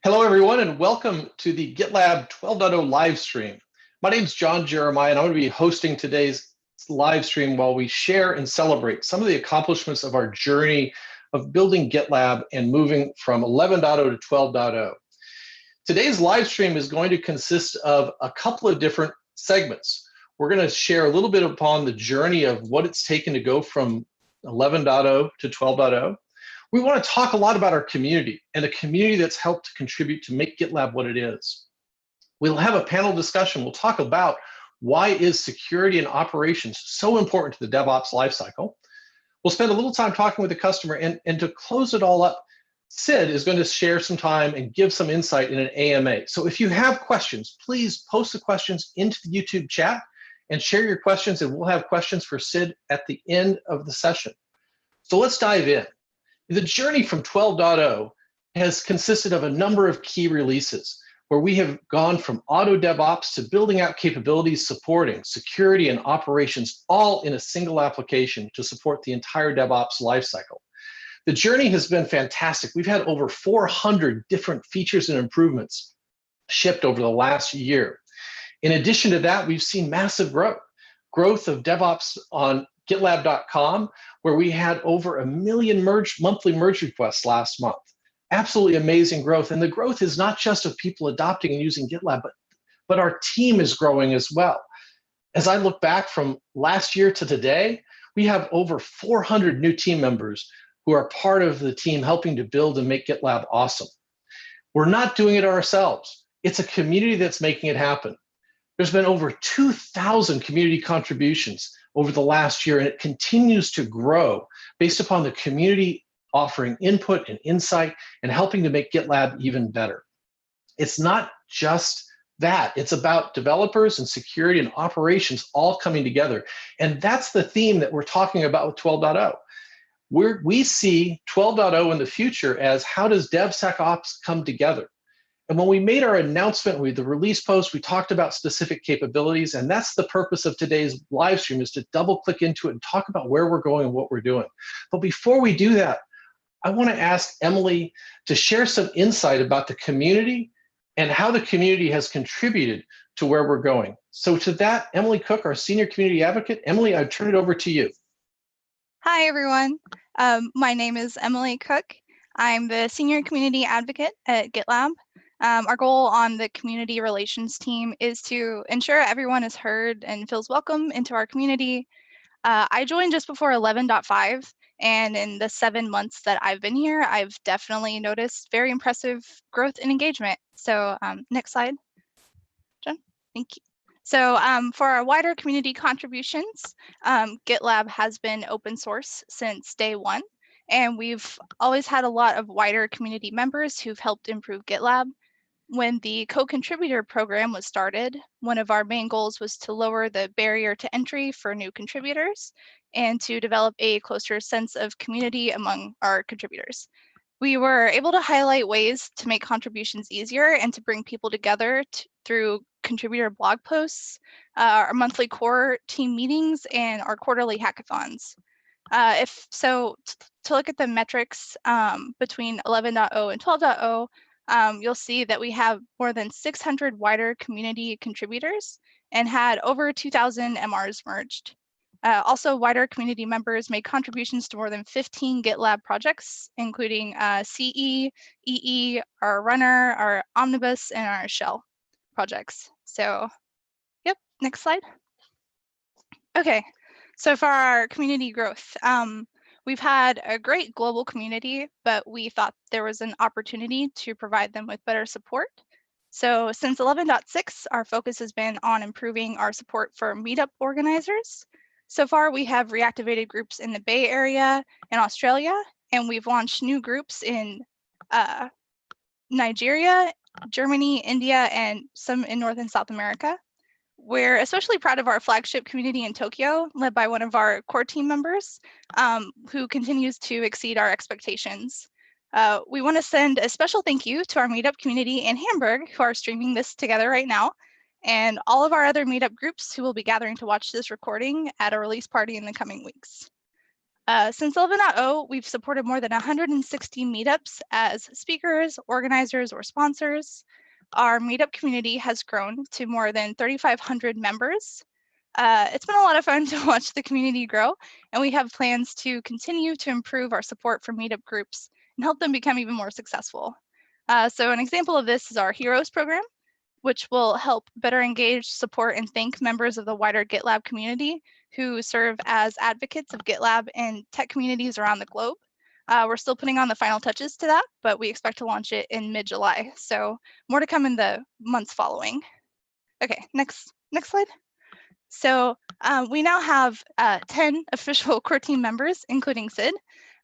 Hello, everyone, and welcome to the GitLab 12.0 live stream. My name is John Jeremiah, and I'm going to be hosting today's live stream while we share and celebrate some of the accomplishments of our journey of building GitLab and moving from 11.0 to 12.0. Today's live stream is going to consist of a couple of different segments. We're going to share a little bit upon the journey of what it's taken to go from 11.0 to 12.0. We want to talk a lot about our community and the community that's helped to contribute to make GitLab what it is. We'll have a panel discussion. We'll talk about why is security and operations so important to the DevOps lifecycle. We'll spend a little time talking with the customer, and to close it all up, Sid is going to share some time and give some insight in an AMA. So if you have questions, please post the questions into the YouTube chat and share your questions, and we'll have questions for Sid at the end of the session. So let's dive in. The journey from 12.0 has consisted of a number of key releases where we have gone from auto DevOps to building out capabilities supporting security and operations all in a single application to support the entire DevOps lifecycle. The journey has been fantastic. We've had over 400 different features and improvements shipped over the last year. In addition to that, we've seen massive growth of DevOps on GitLab.com, where we had over 1 million monthly merge requests last month. Absolutely amazing growth. And the growth is not just of people adopting and using GitLab, but our team is growing as well. As I look back from last year to today, we have over 400 new team members who are part of the team helping to build and make GitLab awesome. We're not doing it ourselves. It's a community that's making it happen. There's been over 2,000 community contributions over the last year, and it continues to grow based upon the community offering input and insight and helping to make GitLab even better. It's not just that. It's about developers and security and operations all coming together. And that's the theme that we're talking about with 12.0. We see 12.0 in the future as how does DevSecOps come together? And when we made our announcement with the release post, we talked about specific capabilities, and that's the purpose of today's live stream, is to double click into it and talk about where we're going and what we're doing. But before we do that, I want to ask Emily to share some insight about the community and how the community has contributed to where we're going. So to that, Emily Cook, our Senior Community Advocate. Emily, I turn it over to you. Hi, everyone. My name is Emily Cook. I'm the Senior Community Advocate at GitLab. Our goal on the community relations team is to ensure everyone is heard and feels welcome into our community. I joined just before 11.5, and in the 7 months that I've been here, I've definitely noticed very impressive growth and engagement. So next slide, Jen. Thank you. So for our wider community contributions, GitLab has been open source since day one, and we've always had a lot of wider community members who've helped improve GitLab. When the co-contributor program was started, one of our main goals was to lower the barrier to entry for new contributors and to develop a closer sense of community among our contributors. We were able to highlight ways to make contributions easier and to bring people together through contributor blog posts, our monthly core team meetings, and our quarterly hackathons. To look at the metrics between 11.0 and 12.0, you'll see that we have more than 600 wider community contributors and had over 2,000 MRs merged. Also, wider community members made contributions to more than 15 GitLab projects, including CE, EE, our runner, our omnibus, and our shell projects. So, yep, next slide. Okay, so for our community growth, we've had a great global community, but we thought there was an opportunity to provide them with better support. So since 11.6, our focus has been on improving our support for meetup organizers. So far, we have reactivated groups in the Bay Area and Australia, and we've launched new groups in Nigeria, Germany, India, and some in North and South America. We're especially proud of our flagship community in Tokyo, led by one of our core team members, who continues to exceed our expectations. We want to send a special thank you to our meetup community in Hamburg, who are streaming this together right now, and all of our other meetup groups who will be gathering to watch this recording at a release party in the coming weeks. Since 11.0, we've supported more than 160 meetups as speakers, organizers, or sponsors. Our meetup community has grown to more than 3,500 members. It's been a lot of fun to watch the community grow, and we have plans to continue to improve our support for meetup groups and help them become even more successful. So an example of this is our Heroes program, which will help better engage, support, and thank members of the wider GitLab community who serve as advocates of GitLab and tech communities around the globe. We're still putting on the final touches to that, but we expect to launch it in mid-July. So more to come in the months following. Okay, next slide. So we now have 10 official core team members, including Sid.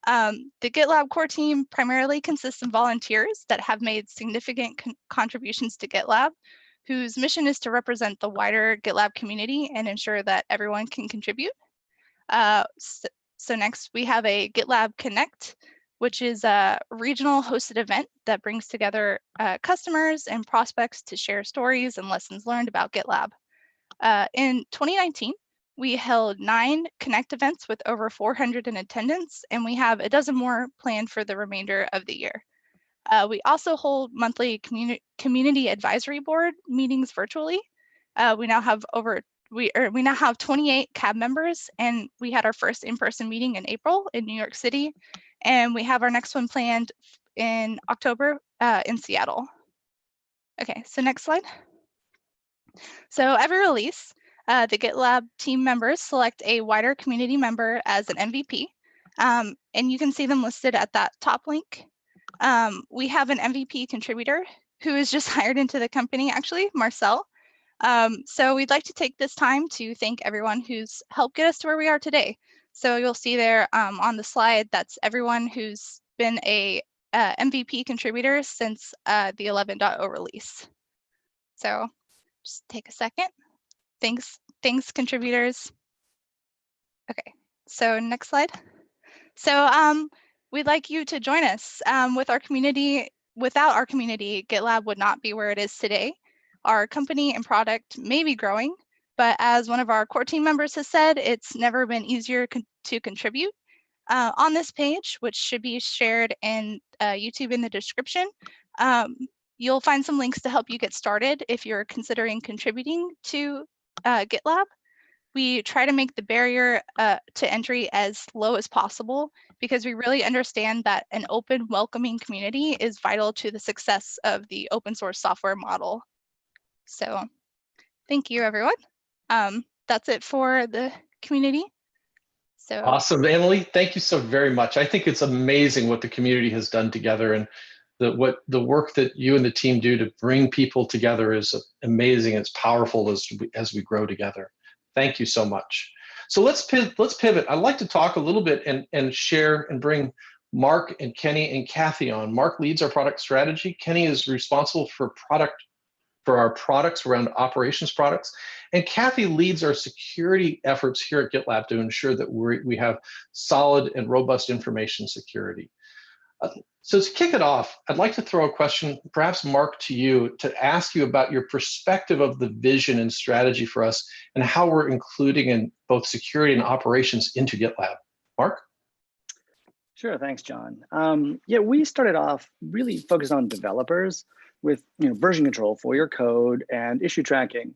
The GitLab core team primarily consists of volunteers that have made significant contributions to GitLab, whose mission is to represent the wider GitLab community and ensure that everyone can contribute. So next we have a GitLab Connect, which is a regional hosted event that brings together customers and prospects to share stories and lessons learned about GitLab. In 2019, we held 9 Connect events with over 400 in attendance, and we have a dozen more planned for the remainder of the year. We also hold monthly community advisory board meetings virtually. We now have 28 CAB members, and we had our first in-person meeting in April in New York City, and we have our next one planned in October in Seattle. Okay, so next slide. So every release, the GitLab team members select a wider community member as an MVP, and you can see them listed at that top link. We have an MVP contributor who is just hired into the company, actually, Marcel. So we'd like to take this time to thank everyone who's helped get us to where we are today. So you'll see there on the slide, that's everyone who's been a MVP contributor since the 11.0 release. So just take a second. Thanks contributors. Okay, so next slide. So we'd like you to join us with our community. Without our community, GitLab would not be where it is today. Our company and product may be growing, but as one of our core team members has said, it's never been easier to contribute. On this page, which should be shared in YouTube in the description, you'll find some links to help you get started if you're considering contributing to GitLab. We try to make the barrier to entry as low as possible because we really understand that an open, welcoming community is vital to the success of the open source software model. So thank you, everyone. That's it for the community. So awesome, Emily. Thank you so very much. I think it's amazing what the community has done together, and the work that you and the team do to bring people together is amazing. It's powerful as we grow together. Thank you so much. So let's pivot. I'd like to talk a little bit and share and bring Mark and Kenny and Kathy on. Mark leads our product strategy. Kenny is responsible for our products around operations products. And Kathy leads our security efforts here at GitLab to ensure that we have solid and robust information security. So to kick it off, I'd like to throw a question, perhaps Mark, to you, to ask you about your perspective of the vision and strategy for us and how we're including in both security and operations into GitLab. Mark? Sure, thanks, John. Yeah, we started off really focused on developers with version control for your code and issue tracking.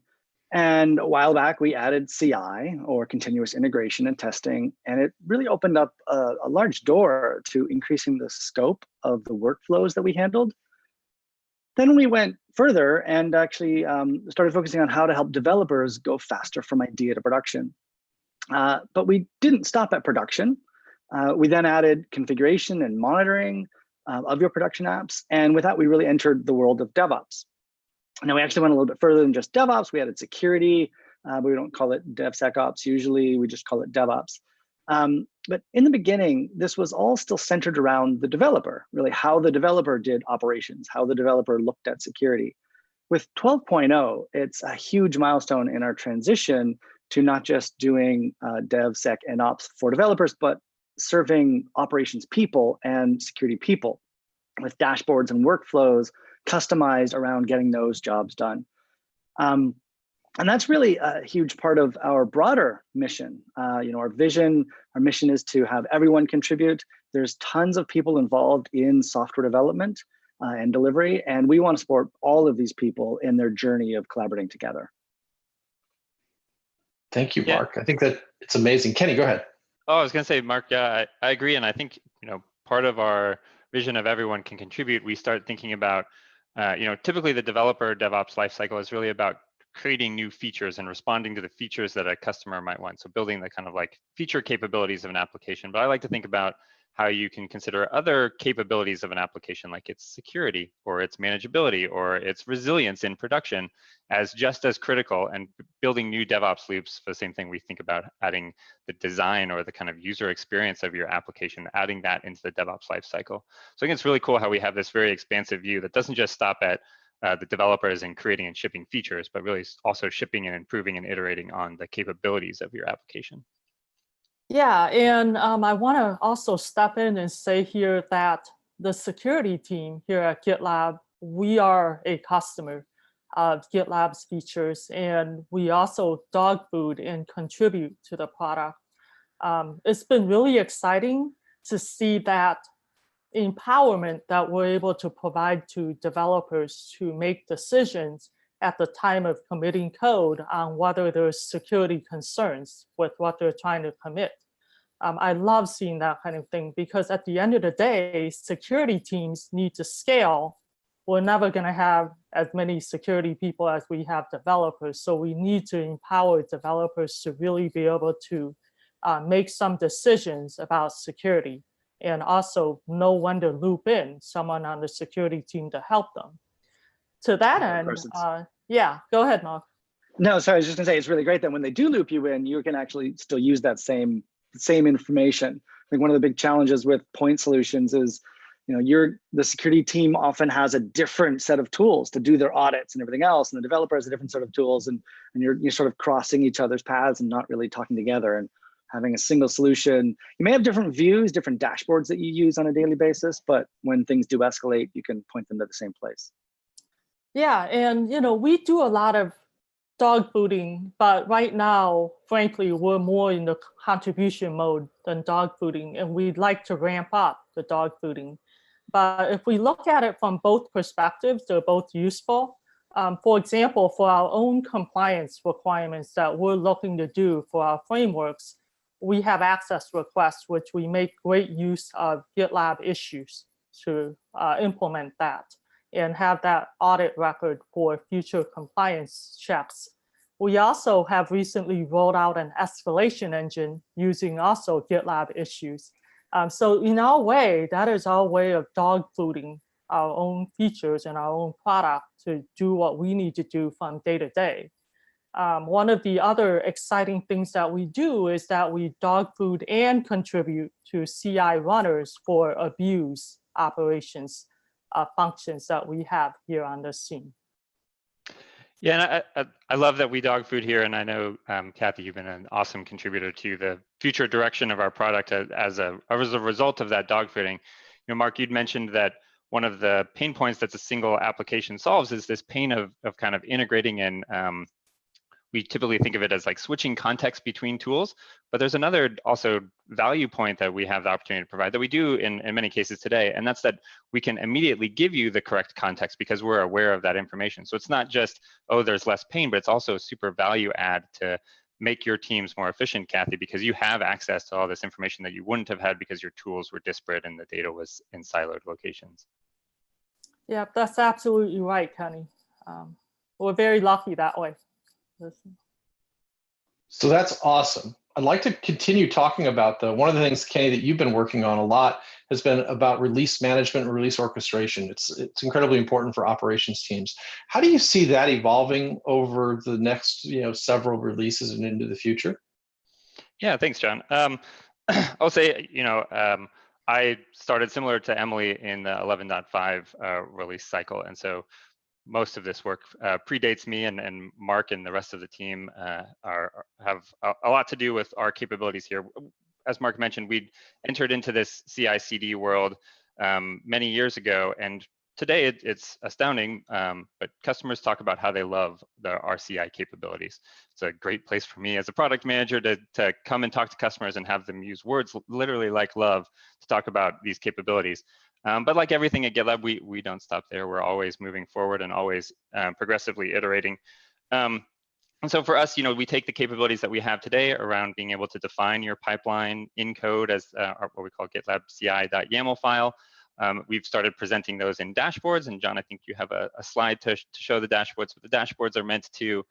And a while back, we added CI, or continuous integration and testing, and it really opened up a large door to increasing the scope of the workflows that we handled. Then we went further and actually started focusing on how to help developers go faster from idea to production. But we didn't stop at production. We then added configuration and monitoring of your production apps. And with that, we really entered the world of DevOps. Now, we actually went a little bit further than just DevOps. We added security, but we don't call it DevSecOps usually. We just call it DevOps. But in the beginning, this was all still centered around the developer, really how the developer did operations, how the developer looked at security. With 12.0, it's a huge milestone in our transition to not just doing DevSec and Ops for developers, but serving operations people and security people with dashboards and workflows customized around getting those jobs done. And that's really a huge part of our broader mission. Our vision, our mission is to have everyone contribute. There's tons of people involved in software development and delivery, and we want to support all of these people in their journey of collaborating together. Thank you, Mark. I think that it's amazing. Kenny, go ahead. Oh, I was going to say, Mark, yeah, I agree. And I think, part of our vision of everyone can contribute, we start thinking about, typically the developer DevOps lifecycle is really about creating new features and responding to the features that a customer might want. So building the kind of like feature capabilities of an application. But I like to think about how you can consider other capabilities of an application, like its security or its manageability or its resilience in production, as just as critical, and building new DevOps loops for the same thing. We think about adding the design or the kind of user experience of your application, adding that into the DevOps lifecycle. So I think it's really cool how we have this very expansive view that doesn't just stop at the developers and creating and shipping features, but really also shipping and improving and iterating on the capabilities of your application. Yeah, and I want to also step in and say here that the security team here at GitLab, we are a customer of GitLab's features, and we also dog food and contribute to the product. It's been really exciting to see that empowerment that we're able to provide to developers to make decisions at the time of committing code on whether there's security concerns with what they're trying to commit. I love seeing that kind of thing, because at the end of the day, security teams need to scale. We're never going to have as many security people as we have developers. So we need to empower developers to really be able to make some decisions about security, and also know when to loop in someone on the security team to help them. To that end, yeah, go ahead, Mark. No, sorry, I was just gonna say, it's really great that when they do loop you in, you can actually still use that same information. I think one of the big challenges with point solutions is, the security team often has a different set of tools to do their audits and everything else, and the developer has a different set of tools, and you're sort of crossing each other's paths and not really talking together. And having a single solution, you may have different views, different dashboards that you use on a daily basis, but when things do escalate, you can point them to the same place. Yeah, and we do a lot of dog fooding, but right now, frankly, we're more in the contribution mode than dog fooding, and we'd like to ramp up the dog fooding. But if we look at it from both perspectives, they're both useful. For example, for our own compliance requirements that we're looking to do for our frameworks, we have access requests, which we make great use of GitLab issues to implement that and have that audit record for future compliance checks. We also have recently rolled out an escalation engine using also GitLab issues. So in our way, that is our way of dog fooding our own features and our own product to do what we need to do from day to day. One of the other exciting things that we do is that we dog food and contribute to CI runners for abuse operations functions that we have here on the scene. Yeah, and I love that we dog food here, and I know, Kathy, you've been an awesome contributor to the future direction of our product as a result of that dog fooding. Mark, you'd mentioned that one of the pain points that a single application solves is this pain of kind of integrating in. We typically think of it as like switching context between tools, but there's another also value point that we have the opportunity to provide that we do in many cases today, and that's that we can immediately give you the correct context because we're aware of that information. So it's not just, oh, there's less pain, but it's also a super value add to make your teams more efficient, Kathy, because you have access to all this information that you wouldn't have had because your tools were disparate and the data was in siloed locations. Yeah, that's absolutely right, Kenny. We're very lucky that way. So that's awesome. I'd like to continue talking about one of the things, Kenny, that you've been working on a lot has been about release management and release orchestration. It's incredibly important for operations teams. How do you see that evolving over the next several releases and into the future? Yeah, thanks, John. I'll say, I started similar to Emily in the 11.5 release cycle, and so most of this work predates me, and Mark and the rest of the team have a lot to do with our capabilities here. As Mark mentioned, we entered into this CI/CD world many years ago, and today it's astounding, but customers talk about how they love the RCI capabilities. It's a great place for me as a product manager to come and talk to customers and have them use words literally like love to talk about these capabilities. But like everything at GitLab, we don't stop there. We're always moving forward and always progressively iterating. And so for us, we take the capabilities that we have today around being able to define your pipeline in code as what we call GitLab CI.yaml file. We've started presenting those in dashboards, and John, I think you have a slide to show the dashboards, but the dashboards are meant to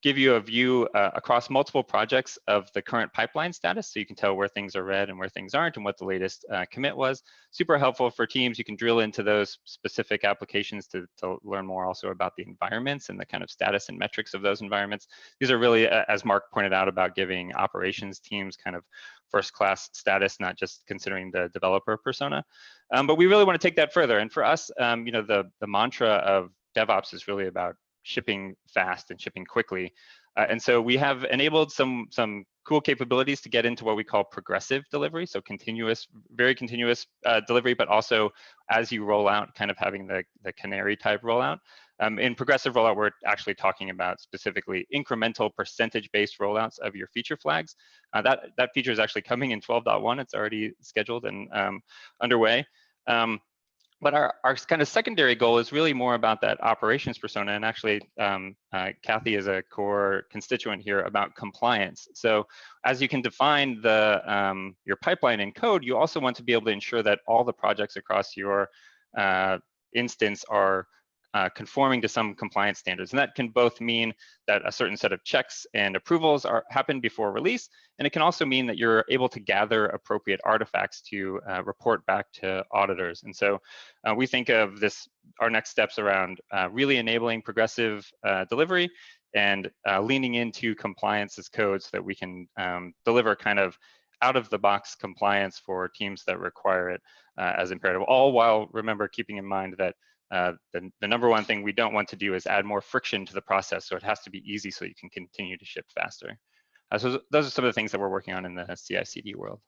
give you a view across multiple projects of the current pipeline status, so you can tell where things are red and where things aren't and what the latest commit was. Super helpful for teams. You can drill into those specific applications to learn more also about the environments and the kind of status and metrics of those environments. These are really, as Mark pointed out, about giving operations teams kind of first-class status, not just considering the developer persona. But we really want to take that further. And for us, the mantra of DevOps is really about shipping fast and shipping quickly. And so we have enabled some cool capabilities to get into what we call progressive delivery. So very continuous delivery, but also as you roll out, kind of having the canary type rollout. In progressive rollout, we're actually talking about specifically incremental percentage-based rollouts of your feature flags. That feature is actually coming in 12.1. It's already scheduled and underway. But our kind of secondary goal is really more about that operations persona. And actually, Kathy is a core constituent here about compliance. So as you can define your pipeline in code, you also want to be able to ensure that all the projects across your instance are conforming to some compliance standards. And that can both mean that a certain set of checks and approvals happen before release, and it can also mean that you're able to gather appropriate artifacts to report back to auditors. And so we think of our next steps around really enabling progressive delivery and leaning into compliance as code so that we can deliver kind of out-of-the-box compliance for teams that require it as imperative, all while, remember, keeping in mind that the number one thing we don't want to do is add more friction to the process, so it has to be easy so you can continue to ship faster. So those are some of the things that we're working on in the CI/CD world.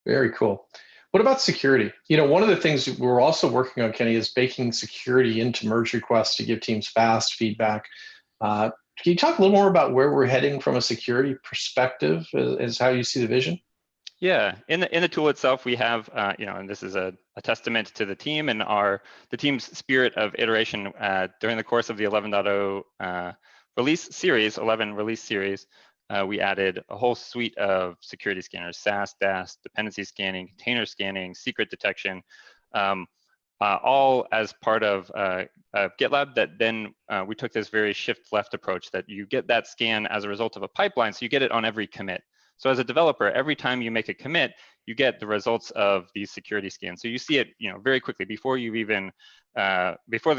Very cool. What about security? One of the things we're also working on, Kenny, is baking security into merge requests to give teams fast feedback. Can you talk a little more about where we're heading from a security perspective as how you see the vision? Yeah, in the tool itself, we have, and this is a testament to the team and the team's spirit of iteration during the course of the 11.0 release series. We added a whole suite of security scanners: SAST, DAST, dependency scanning, container scanning, secret detection, all as part of GitLab. That then we took this very shift left approach that you get that scan as a result of a pipeline, so you get it on every commit. So as a developer, every time you make a commit, you get the results of these security scans. So you see it, very quickly before the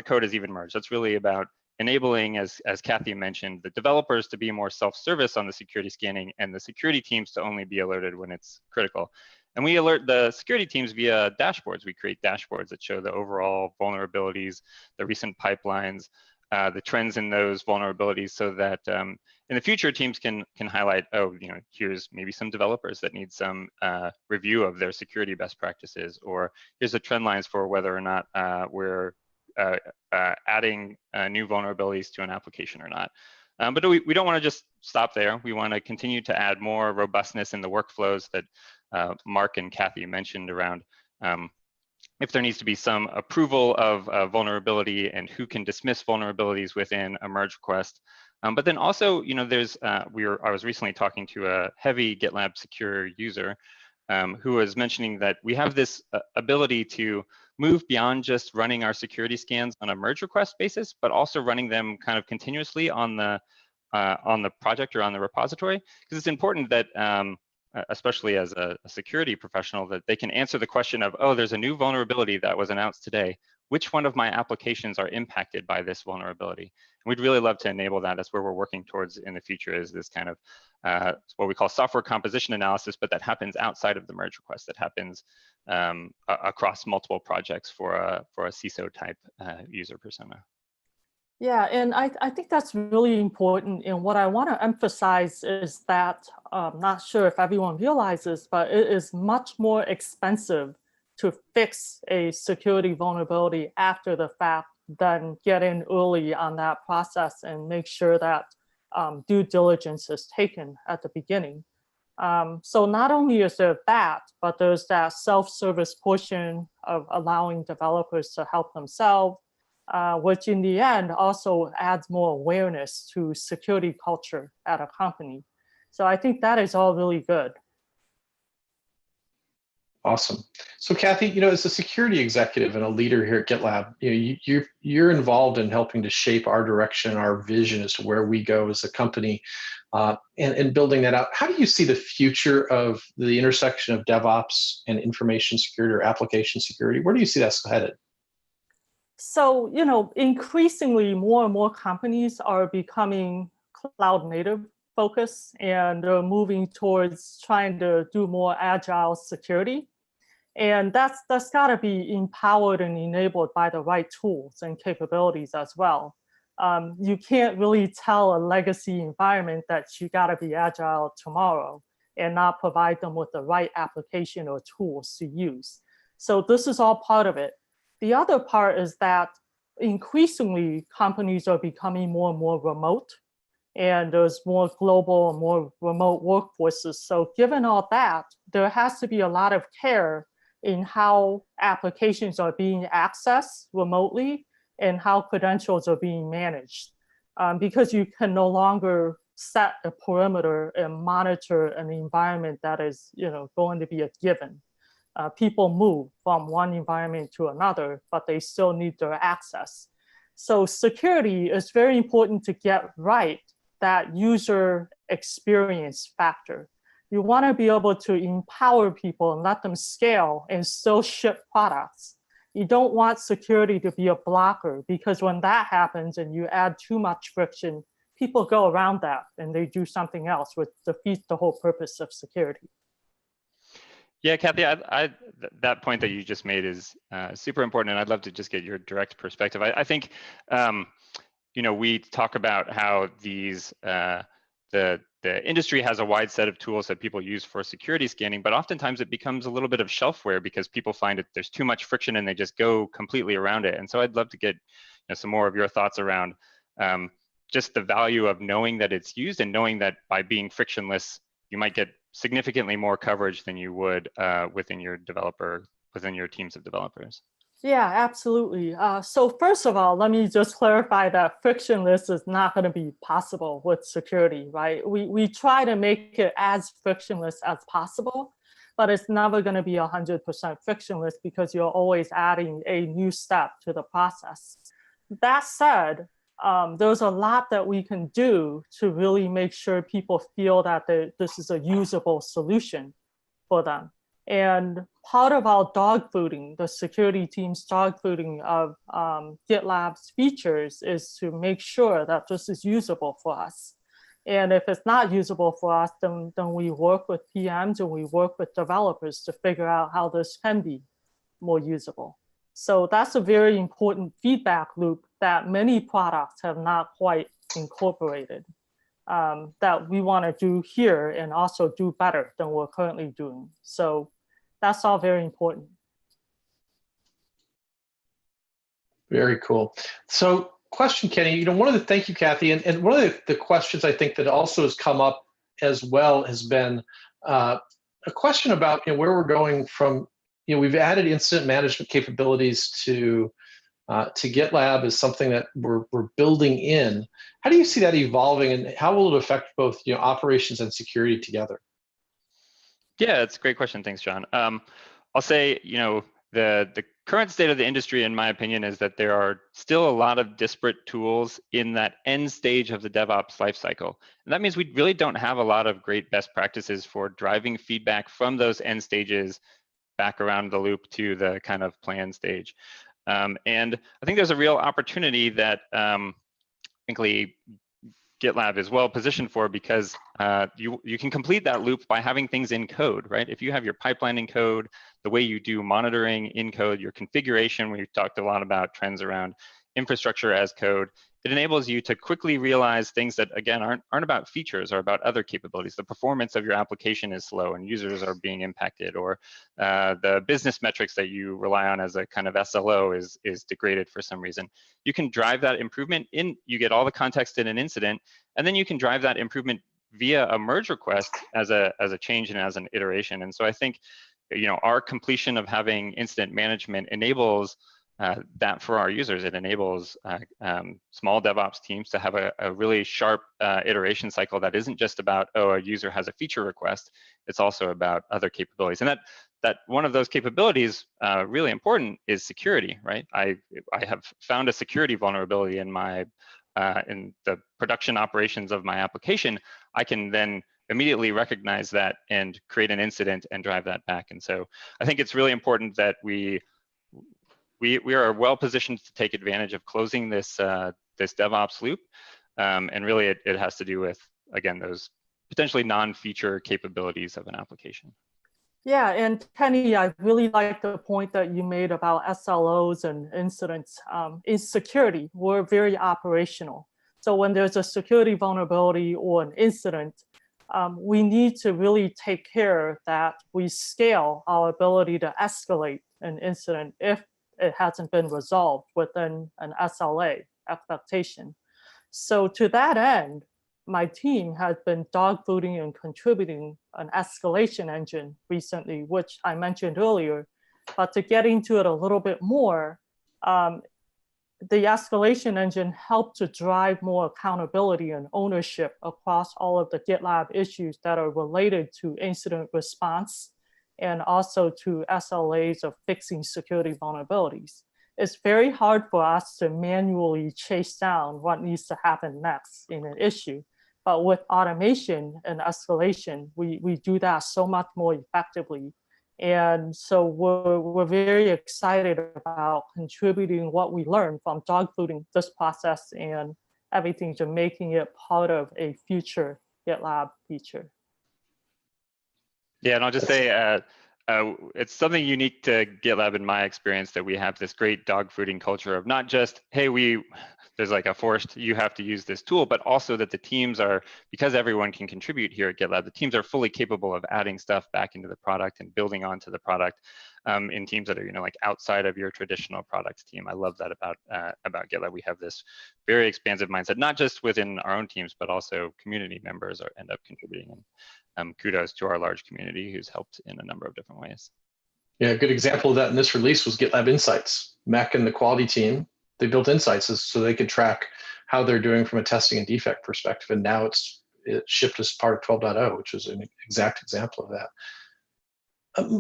code is even merged. That's really about enabling, as Kathy mentioned, the developers to be more self-service on the security scanning and the security teams to only be alerted when it's critical. And we alert the security teams via dashboards. We create dashboards that show the overall vulnerabilities, the recent pipelines, the trends in those vulnerabilities, so that in the future teams can highlight, here's maybe some developers that need some review of their security best practices, or here's the trend lines for whether or not we're adding new vulnerabilities to an application or not. But we don't want to just stop there. We want to continue to add more robustness in the workflows that Mark and Kathy mentioned around if there needs to be some approval of vulnerability and who can dismiss vulnerabilities within a merge request. But then also, I was recently talking to a heavy GitLab secure user who was mentioning that we have this ability to move beyond just running our security scans on a merge request basis, but also running them kind of continuously on the project or on the repository, because it's important that especially as a security professional, that they can answer the question of, there's a new vulnerability that was announced today. Which one of my applications are impacted by this vulnerability? And we'd really love to enable that. That's where we're working towards in the future, is this kind of what we call software composition analysis, but that happens outside of the merge request, that happens across multiple projects for a CISO type user persona. Yeah, and I think that's really important. And what I want to emphasize is that, not sure if everyone realizes, but it is much more expensive to fix a security vulnerability after the fact than get in early on that process and make sure that due diligence is taken at the beginning. So not only is there that, but there's that self-service portion of allowing developers to help themselves, which in the end also adds more awareness to security culture at a company. So I think that is all really good. Awesome. So Kathy, as a security executive and a leader here at GitLab, you're involved in helping to shape our direction, our vision as to where we go as a company, and building that out. How do you see the future of the intersection of DevOps and information security or application security? Where do you see that headed? So, increasingly more and more companies are becoming cloud native focused and they're moving towards trying to do more agile security. And that's got to be empowered and enabled by the right tools and capabilities as well. You can't really tell a legacy environment that you got to be agile tomorrow and not provide them with the right application or tools to use. So this is all part of it. The other part is that increasingly companies are becoming more and more remote, and there's more global and more remote workforces. So given all that, there has to be a lot of care in how applications are being accessed remotely and how credentials are being managed. Because you can no longer set a perimeter and monitor an environment that is going to be a given. People move from one environment to another, but they still need their access. So security is very important to get right, that user experience factor. You want to be able to empower people and let them scale and still ship products. You don't want security to be a blocker, because when that happens and you add too much friction, people go around that and they do something else, which defeats the whole purpose of security. Yeah, Kathy, that point that you just made is super important, and I'd love to just get your direct perspective. I think, we talk about how the industry has a wide set of tools that people use for security scanning, but oftentimes it becomes a little bit of shelfware because people find that there's too much friction and they just go completely around it. And so I'd love to get some more of your thoughts around just the value of knowing that it's used and knowing that by being frictionless, you might get significantly more coverage than you would within your teams of developers. Yeah, absolutely. So first of all, let me just clarify that frictionless is not going to be possible with security, right? We try to make it as frictionless as possible, but it's never going to be 100% frictionless because you're always adding a new step to the process. That said, there's a lot that we can do to really make sure people feel that this is a usable solution for them. And part of our dogfooding, the security team's dogfooding of GitLab's features, is to make sure that this is usable for us. And if it's not usable for us, then we work with PMs and we work with developers to figure out how this can be more usable. So that's a very important feedback loop that many products have not quite incorporated, that we want to do here and also do better than we're currently doing. So that's all very important. Very cool. So question, Kenny, thank you, Kathy. And one of the questions I think that also has come up as well has been a question about where we're going from. We've added incident management capabilities to GitLab as something that we're building in. How do you see that evolving, and how will it affect both operations and security together? Yeah, it's a great question. Thanks, John. I'll say, the current state of the industry, in my opinion, is that there are still a lot of disparate tools in that end stage of the DevOps lifecycle. And that means we really don't have a lot of great best practices for driving feedback from those end stages back around the loop to the kind of plan stage. And I think there's a real opportunity that, frankly, GitLab is well positioned for, because you can complete that loop by having things in code, right? If you have your pipeline in code, the way you do monitoring in code, your configuration, we talked a lot about trends around infrastructure as code. it enables you to quickly realize things that, again, aren't about features or about other capabilities. The performance of your application is slow and users are being impacted, or the business metrics that you rely on as a kind of SLO is degraded for some reason. You can drive that improvement in, you get all the context in an incident, and then you can drive that improvement via a merge request as a change and as an iteration. And so I think, our completion of having incident management enables that for our users. It enables small DevOps teams to have a really sharp iteration cycle that isn't just about, oh, a user has a feature request. It's also about other capabilities. And that one of those capabilities, really important, is security, right? I have found a security vulnerability in my in the production operations of my application. I can then immediately recognize that and create an incident and drive that back. And so I think it's really important that we are well positioned to take advantage of closing this this DevOps loop, and really it has to do with, again, those potentially non-feature capabilities of an application. Yeah, and Kenny, I really like the point that you made about SLOs and incidents. In security, we're very operational. So when there's a security vulnerability or an incident, we need to really take care that we scale our ability to escalate an incident if it hasn't been resolved within an SLA expectation. So to that end, my team has been dogfooding and contributing an escalation engine recently, which I mentioned earlier. But to get into it a little bit more, the escalation engine helped to drive more accountability and ownership across all of the GitLab issues that are related to incident response and also to SLAs of fixing security vulnerabilities. It's very hard for us to manually chase down what needs to happen next in an issue. But with automation and escalation, we do that so much more effectively. And so we're very excited about contributing what we learned from dogfooding this process and everything to making it part of a future GitLab feature. Yeah, and I'll just say, it's something unique to GitLab in my experience that we have this great dogfooding culture of not just, hey, there's like a forced, you have to use this tool, but also that the teams are, because everyone can contribute here at GitLab, the teams are fully capable of adding stuff back into the product and building onto the product in teams that are, like outside of your traditional product team. I love that about GitLab. We have this very expansive mindset, not just within our own teams, but also community members end up contributing. And kudos to our large community who's helped in a number of different ways. Yeah, a good example of that in this release was GitLab Insights. Mac and the quality team, they built Insights so they could track how they're doing from a testing and defect perspective. And now it's shipped as part of 12.0, which is an exact example of that.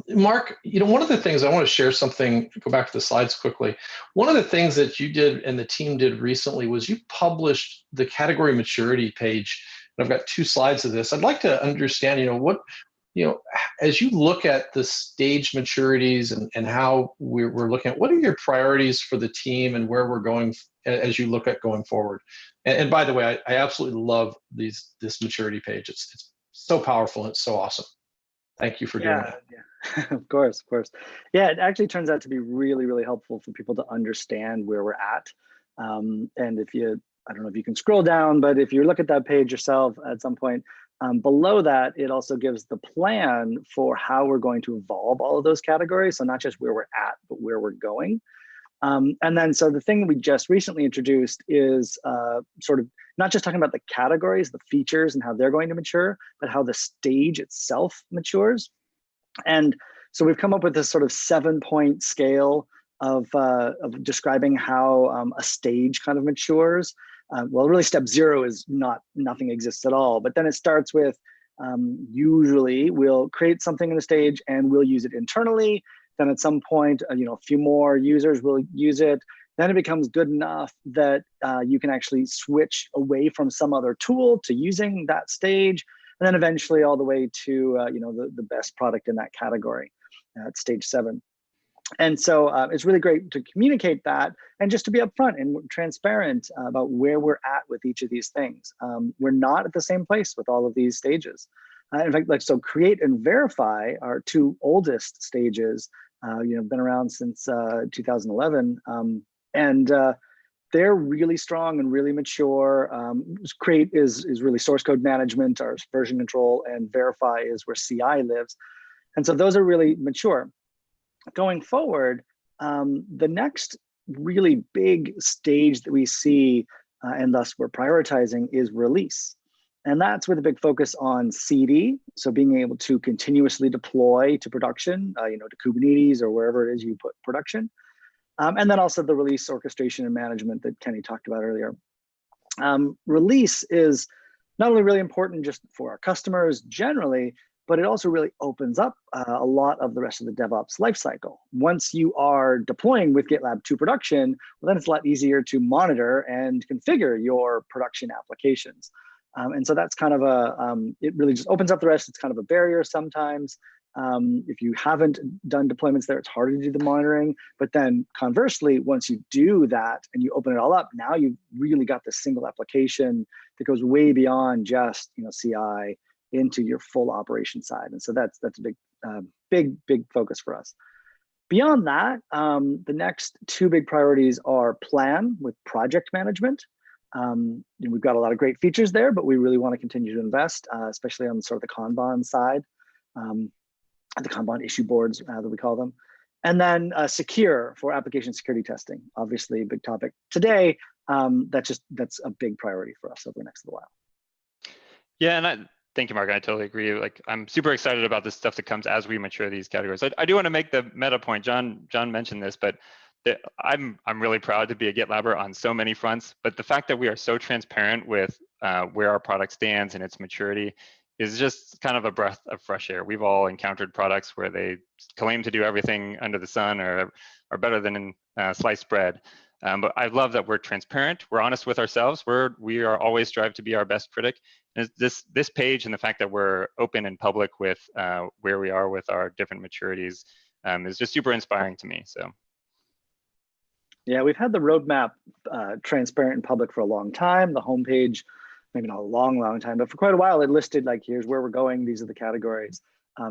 Mark, one of the things I want to share something, go back to the slides quickly. One of the things that you did and the team did recently was you published the category maturity page. And I've got 2 slides of this. I'd like to understand, as you look at the stage maturities and how we're looking at, what are your priorities for the team and where we're going as you look at going forward? And by the way, I absolutely love this maturity page. It's so powerful and it's so awesome. Thank you for doing that. Yeah, of course. Yeah, it actually turns out to be really, really helpful for people to understand where we're at. And I don't know if you can scroll down, but if you look at that page yourself at some point, below that, it also gives the plan for how we're going to evolve all of those categories. So not just where we're at, but where we're going. And then, so the thing we just recently introduced is sort of not just talking about the categories, the features and how they're going to mature, but how the stage itself matures. And so we've come up with this sort of 7-point scale of describing how a stage kind of matures. Well, really step 0 is nothing exists at all, but then it starts with usually we'll create something in the stage and we'll use it internally. Then at some point, a few more users will use it. Then it becomes good enough that you can actually switch away from some other tool to using that stage. And then eventually all the way to the best product in that category at stage 7. And so it's really great to communicate that and just to be upfront and transparent about where we're at with each of these things. We're not at the same place with all of these stages. In fact, so create and verify our 2 oldest stages, been around since 2011. And they're really strong and really mature. Create is really source code management, or version control, and Verify is where CI lives. And so those are really mature. Going forward, the next really big stage that we see, and thus we're prioritizing, is release. And that's with a big focus on CD, so being able to continuously deploy to production, to Kubernetes or wherever it is you put production. And then also the release orchestration and management that Kenny talked about earlier. Release is not only really important just for our customers generally, but it also really opens up a lot of the rest of the DevOps lifecycle. Once you are deploying with GitLab to production, well, then it's a lot easier to monitor and configure your production applications. And so that's kind of it really just opens up the rest. It's kind of a barrier sometimes. If you haven't done deployments there, it's harder to do the monitoring. But then conversely, once you do that and you open it all up, now you've really got this single application that goes way beyond just CI into your full operation side. And so that's a big focus for us. Beyond that, the next two big priorities are plan with project management. We've got a lot of great features there, but we really want to continue to invest, especially on sort of the Kanban side, the Kanban issue boards that we call them. And then secure for application security testing, obviously a big topic today. That's a big priority for us over the next little while. Yeah, and thank you, Mark. I totally agree. Like, I'm super excited about this stuff that comes as we mature these categories. I do want to make the meta point. John mentioned this, but I'm really proud to be a GitLabber on so many fronts. But the fact that we are so transparent with where our product stands and its maturity is just kind of a breath of fresh air. We've all encountered products where they claim to do everything under the sun or are better than sliced bread. But I love that we're transparent, we're honest with ourselves, we are always strive to be our best critic. And this page and the fact that we're open and public with where we are with our different maturities is just super inspiring to me. So. Yeah, we've had the roadmap transparent and public for a long time. The homepage, maybe not a long time, but for quite a while it listed like, here's where we're going, these are the categories.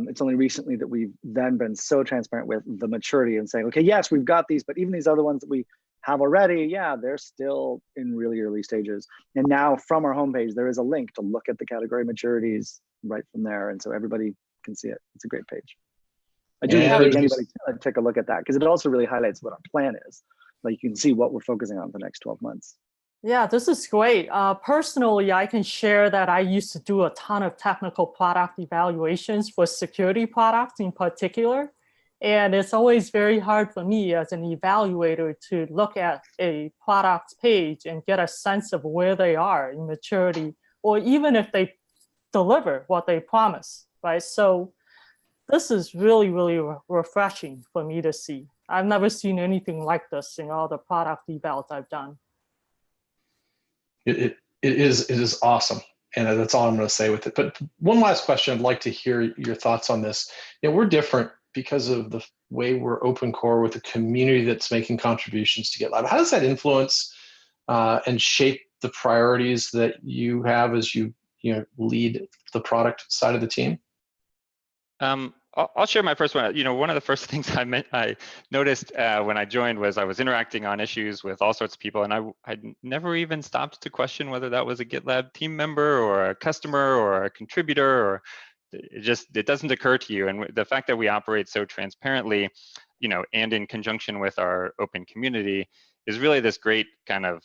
It's only recently that we've then been so transparent with the maturity and saying, okay, yes, we've got these, but even these other ones that we have already, yeah, they're still in really early stages. And now from our homepage, there is a link to look at the category maturities right from there. And so everybody can see it. It's a great page. I do encourage anybody to take a look at that, because it also really highlights what our plan is. Like, you can see what we're focusing on for the next 12 months. Yeah, this is great. Personally, I can share that I used to do a ton of technical product evaluations for security products in particular. And it's always very hard for me as an evaluator to look at a product's page and get a sense of where they are in maturity, or even if they deliver what they promise, right? So this is really, really refreshing for me to see. I've never seen anything like this in all the product evals I've done. It is awesome. And that's all I'm going to say with it. But one last question, I'd like to hear your thoughts on this. We're different because of the way we're open core with a community that's making contributions to GitLab. How does that influence and shape the priorities that you have as you lead the product side of the team? I'll share my first one. One of the first things I noticed when I joined was I was interacting on issues with all sorts of people, and I never even stopped to question whether that was a GitLab team member or a customer or a contributor, or it doesn't occur to you. And the fact that we operate so transparently, and in conjunction with our open community, is really this great kind of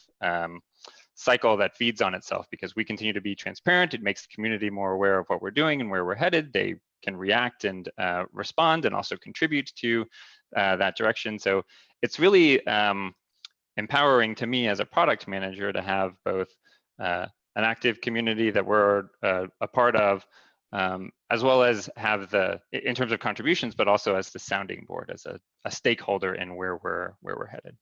cycle that feeds on itself, because we continue to be transparent. It makes the community more aware of what we're doing and where we're headed. They can react and respond and also contribute to that direction. So it's really empowering to me as a product manager to have both an active community that we're a part of, as well as have in terms of contributions, but also as the sounding board, as a stakeholder in where we're headed.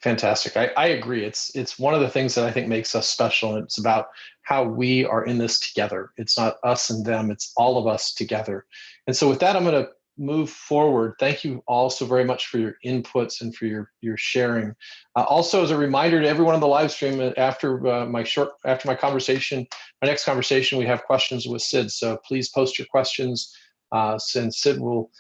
Fantastic. I agree. It's one of the things that I think makes us special. And it's about how we are in this together. It's not us and them, it's all of us together. And so with that, I'm going to move forward. Thank you all so very much for your inputs and for your sharing. Also, as a reminder to everyone on the live stream, after my next conversation, we have questions with Sid. So please post your questions, and Sid will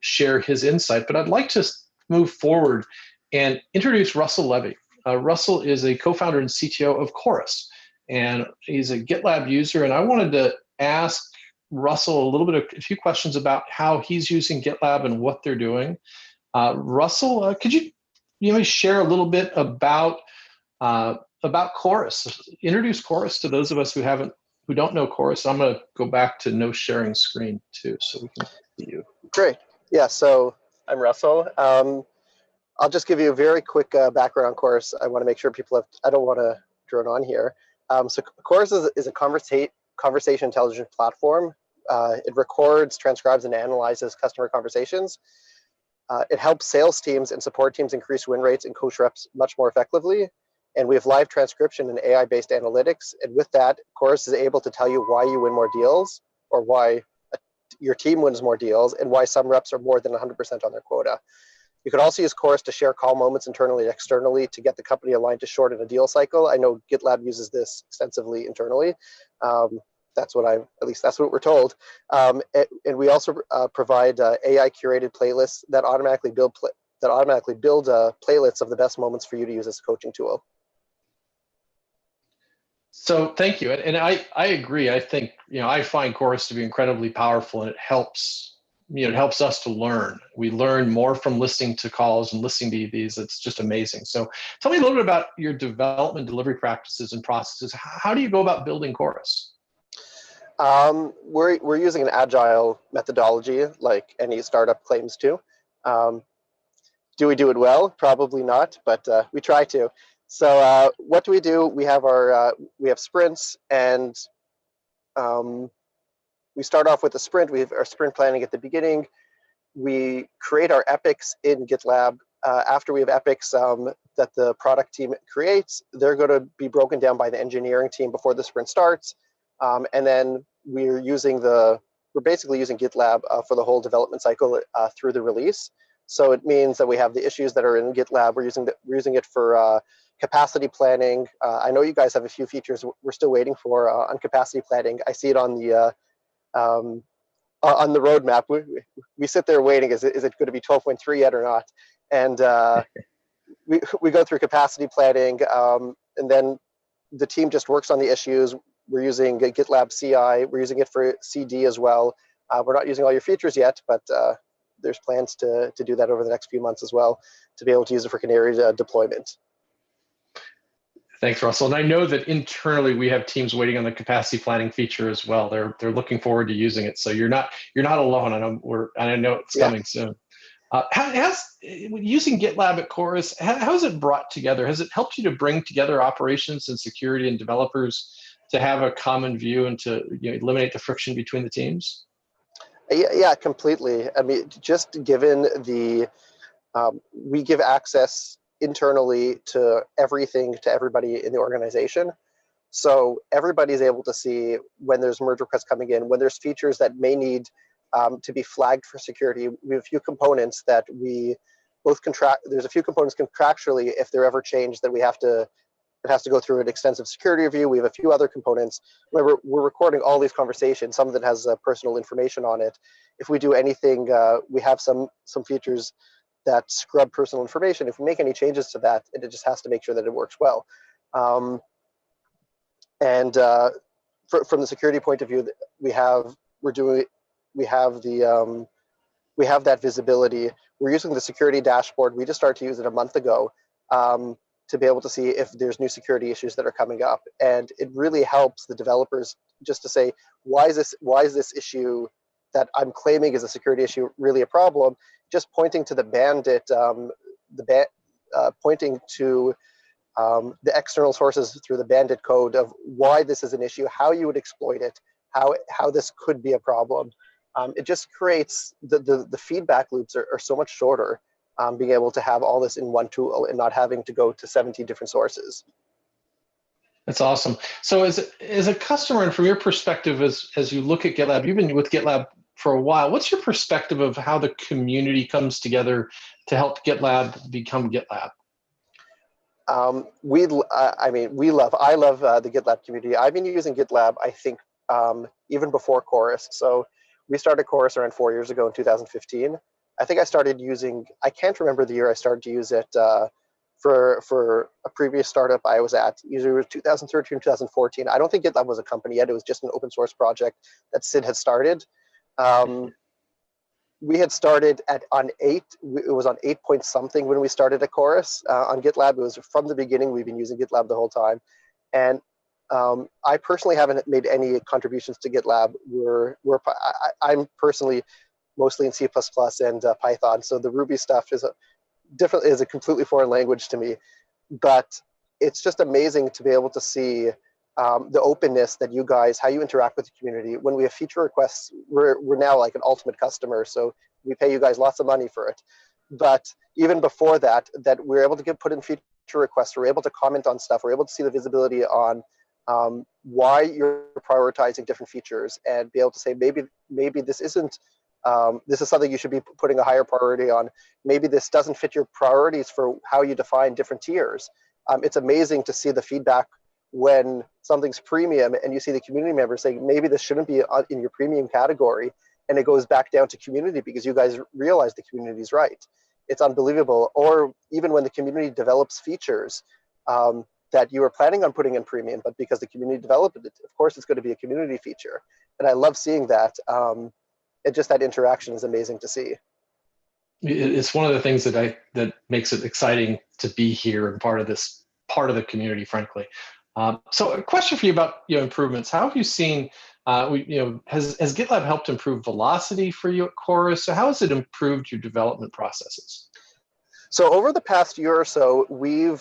share his insight. But I'd like to move forward and introduce Russell Levy. Russell is a co-founder and CTO of Chorus, and he's a GitLab user. And I wanted to ask Russell a few questions about how he's using GitLab and what they're doing. Russell, could you maybe share a little bit about Chorus? Introduce Chorus to those of us who don't know Chorus. I'm going to go back to no sharing screen too, so we can see you. Great. Yeah. So I'm Russell. I'll just give you a very quick background on Chorus. I want to make sure people have. I don't want to drone on here. So Chorus is a conversation intelligence platform. It records, transcribes, and analyzes customer conversations. It helps sales teams and support teams increase win rates and coach reps much more effectively. And we have live transcription and AI-based analytics. And with that, Chorus is able to tell you why you win more deals, or why your team wins more deals, and why some reps are more than 100% on their quota. You could also use Chorus to share call moments internally and externally to get the company aligned to shorten a deal cycle. I know GitLab uses this extensively internally. That's what we're told. And we also provide AI curated playlists that automatically build playlists of the best moments for you to use as a coaching tool. So thank you, and I agree. I think I find Chorus to be incredibly powerful, and it helps us to learn. We learn more from listening to calls and listening to these. It's just amazing. So tell me a little bit about your development delivery practices and processes. How do you go about building Chorus? We're using an agile methodology, like any startup claims to. Do we do it well? Probably not, but we try to. So what do? We have we have sprints, and we start off with a sprint. We have our sprint planning at the beginning. We create our epics in GitLab. After we have epics that the product team creates, they're going to be broken down by the engineering team before the sprint starts. And then we're basically using GitLab for the whole development cycle through the release. So it means that we have the issues that are in GitLab. We're using it for capacity planning. I know you guys have a few features we're still waiting for on capacity planning. I see it on the roadmap. We sit there waiting. Is it going to be 12.3 yet or not? And we go through capacity planning, and then the team just works on the issues. We're using GitLab CI. We're using it for CD as well. We're not using all your features yet, but there's plans to do that over the next few months as well, to be able to use it for canary deployment. Thanks, Russell. And I know that internally we have teams waiting on the capacity planning feature as well. They're looking forward to using it. So you're not alone. I know it's coming soon. Using GitLab at Chorus, how is it brought together? Has it helped you to bring together operations and security and developers to have a common view and to eliminate the friction between the teams? Yeah, completely. I mean, just given we give access internally to everything to everybody in the organization. So everybody's able to see when there's merge requests coming in, when there's features that may need to be flagged for security. We have a few components that we both there's a few components contractually, if they're ever changed, that it has to go through an extensive security review. We have a few other components. Remember, we're recording all these conversations. Some of it has personal information on it. If we do anything, we have some features that scrub personal information. If we make any changes to that, it just has to make sure that it works well. From the security point of view, we have that visibility. We're using the security dashboard. We just started to use it a month ago to be able to see if there's new security issues that are coming up. And it really helps the developers just to say, why is this issue that I'm claiming is a security issue really a problem? Just pointing to the bandit, pointing to the external sources through the bandit code of why this is an issue, how you would exploit it, how this could be a problem. It just creates the feedback loops are so much shorter, being able to have all this in one tool and not having to go to 17 different sources. That's awesome. So as a customer, and from your perspective, as you look at GitLab, you've been with GitLab for a while. What's your perspective of how the community comes together to help GitLab become GitLab? I love the GitLab community. I've been using GitLab, I think, even before Chorus. So we started Chorus around 4 years ago in 2015. I think I started using, I can't remember the year I started to use it for a previous startup I was at. Usually it was 2013, 2014. I don't think GitLab was a company yet. It was just an open source project that Sid had started. We had started on 8. It was on 8 point something when we started at Chorus on GitLab. It was from the beginning. We've been using GitLab the whole time. And I personally haven't made any contributions to GitLab. I'm personally mostly in C++ and Python. So the Ruby stuff is a completely foreign language to me. But it's just amazing to be able to see the openness that you guys, how you interact with the community. When we have feature requests, we're now like an ultimate customer, so we pay you guys lots of money for it. But even before that we're able to put in feature requests, we're able to comment on stuff, we're able to see the visibility on why you're prioritizing different features, and be able to say maybe this isn't, this is something you should be putting a higher priority on. Maybe this doesn't fit your priorities for how you define different tiers. It's amazing to see the feedback when something's premium and you see the community members saying, maybe this shouldn't be in your premium category. And it goes back down to community because you guys realize the community is right. It's unbelievable. Or even when the community develops features that you were planning on putting in premium, but because the community developed it, of course, it's going to be a community feature. And I love seeing that. And just that interaction is amazing to see. It's one of the things that makes it exciting to be here and part of the community, frankly. So a question for you about improvements. How have you seen, has GitLab helped improve velocity for you at Chorus? So how has it improved your development processes? So over the past year or so, we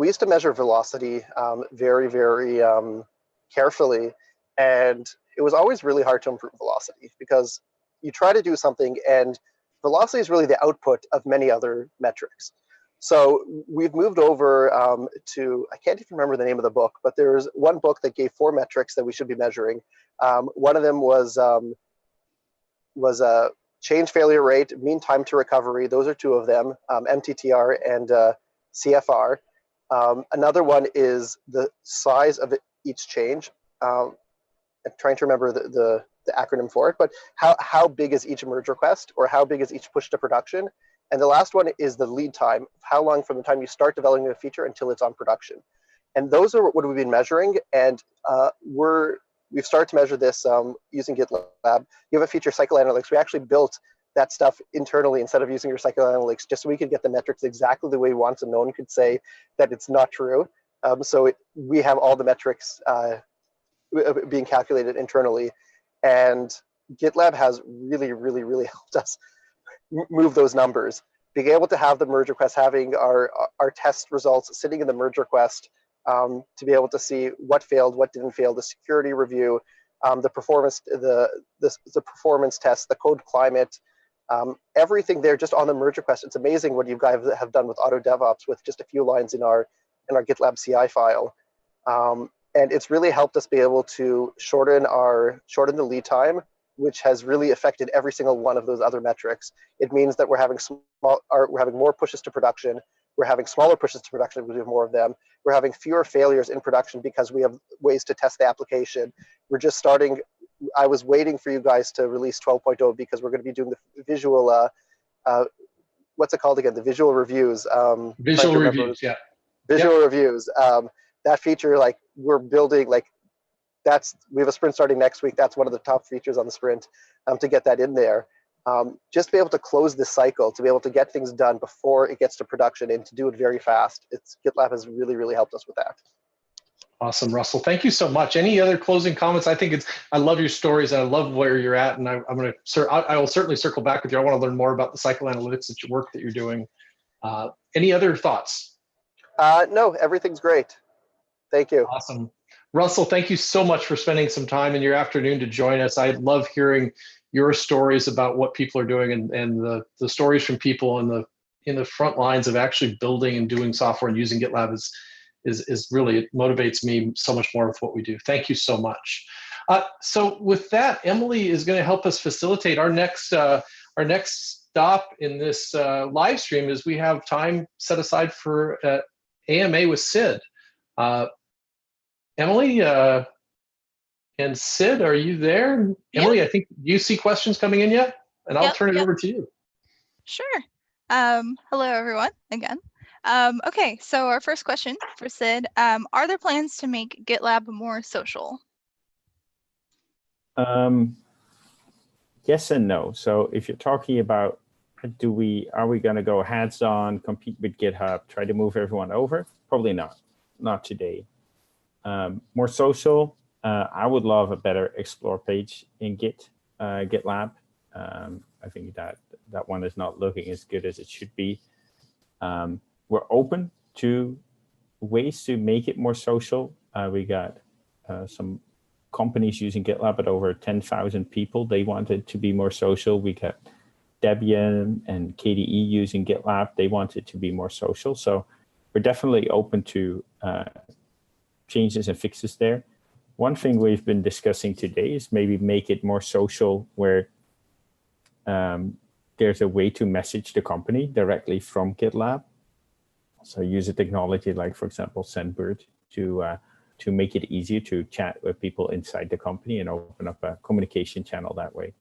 used to measure velocity very, very carefully. And it was always really hard to improve velocity because you try to do something and velocity is really the output of many other metrics. So we've moved over to, I can't even remember the name of the book, but there's one book that gave 4 metrics that we should be measuring. One of them was change failure rate, mean time to recovery. Those are 2 of them, MTTR and CFR. Another one is the size of each change. I'm trying to remember the acronym for it, but how big is each merge request, or how big is each push to production? And the last one is the lead time, how long from the time you start developing a feature until it's on production. And those are what we've been measuring. And we've started to measure this using GitLab. You have a feature cycle analytics. We actually built that stuff internally instead of using your cycle analytics, just so we could get the metrics exactly the way we want, so no one could say that it's not true. We have all the metrics being calculated internally. And GitLab has really, really, really helped us move those numbers. Being able to have the merge request, having our test results sitting in the merge request, to be able to see what failed, what didn't fail, the security review, the performance, the performance test, the code climate, everything there just on the merge request. It's amazing what you guys have done with Auto DevOps with just a few lines in our GitLab CI file. And it's really helped us be able to shorten the lead time, which has really affected every single one of those other metrics. It means that we're having more pushes to production. We're having smaller pushes to production because we have more of them. We're having fewer failures in production because we have ways to test the application. We're just starting. I was waiting for you guys to release 12.0 because we're going to be doing the visual, what's it called again? The visual reviews. Visual reviews, yeah. Visual reviews. That feature, like we're building, like we have a sprint starting next week. That's one of the top features on the sprint, to get that in there. Just to be able to close this cycle, to be able to get things done before it gets to production and to do it very fast. GitLab has really, really helped us with that. Awesome, Russell. Thank you so much. Any other closing comments? I love your stories and I love where you're at. And I will certainly circle back with you. I want to learn more about the cycle analytics work that you're doing. Any other thoughts? No, everything's great. Thank you. Awesome. Russell, thank you so much for spending some time in your afternoon to join us. I love hearing your stories about what people are doing and the stories from people in the front lines of actually building and doing software and using GitLab is really, it motivates me so much more with what we do. Thank you so much. So with that, Emily is going to help us facilitate our next stop in this live stream. Is we have time set aside for AMA with Sid. Emily and Sid, are you there? Yep. Emily, I think you see questions coming in yet? And I'll turn it over to you. Sure. Hello, everyone, again. Okay, so our first question for Sid, are there plans to make GitLab more social? Yes and no. So if you're talking about are we going to go hands-on, compete with GitHub, try to move everyone over? Probably not today. More social. I would love a better explore page in GitLab. I think that one is not looking as good as it should be. We're open to ways to make it more social. We got some companies using GitLab at over 10,000 people. They wanted to be more social. We got Debian and KDE using GitLab. They wanted to be more social. So we're definitely open to changes and fixes there. One thing we've been discussing today is maybe make it more social where there's a way to message the company directly from GitLab. So use a technology like, for example, Sendbird to make it easier to chat with people inside the company and open up a communication channel that way.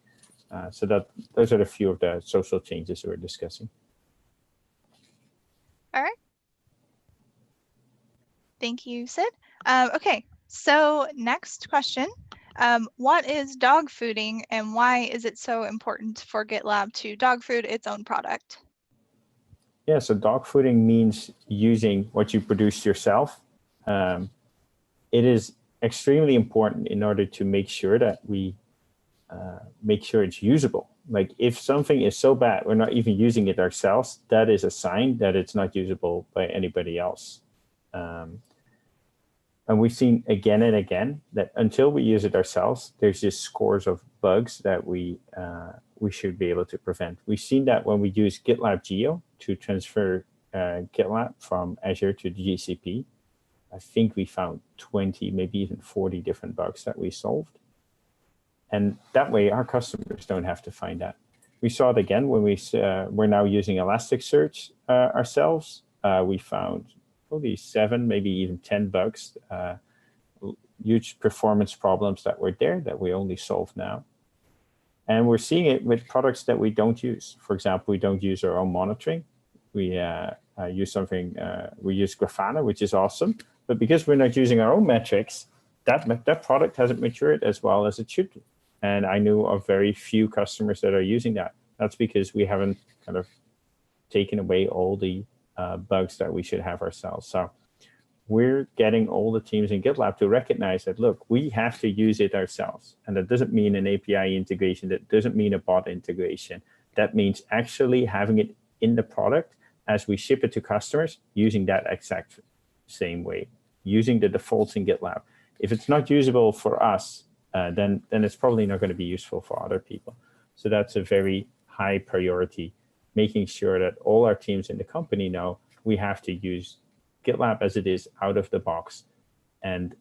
So those are a few of the social changes we're discussing. All right. Thank you, Sid. Okay, so next question. What is dog fooding and why is it so important for GitLab to dog food its own product? Yeah, so dog fooding means using what you produce yourself. It is extremely important in order to make sure that we make sure it's usable. Like if something is so bad, we're not even using it ourselves, that is a sign that it's not usable by anybody else. And we've seen again and again that until we use it ourselves, there's just scores of bugs that we should be able to prevent. We've seen that when we use GitLab CEO to transfer GitLab from Azure to GCP. I think we found 20, maybe even 40 different bugs that we solved. And that way our customers don't have to find that. We saw it again when we're now using Elasticsearch ourselves. We found probably 7, maybe even 10 bugs, huge performance problems that were there that we only solve now. And we're seeing it with products that we don't use. For example, we don't use our own monitoring. We use something, we use Grafana, which is awesome. But because we're not using our own metrics, that product hasn't matured as well as it should. And I knew of very few customers that are using that. That's because we haven't kind of taken away all the bugs that we should have ourselves. So we're getting all the teams in GitLab to recognize that, look, we have to use it ourselves. And that doesn't mean an API integration. That doesn't mean a bot integration. That means actually having it in the product as we ship it to customers using that exact same way, using the defaults in GitLab. If it's not usable for us, then it's probably not going to be useful for other people. So that's a very high priority, making sure that all our teams in the company know we have to use GitLab as it is out of the box. And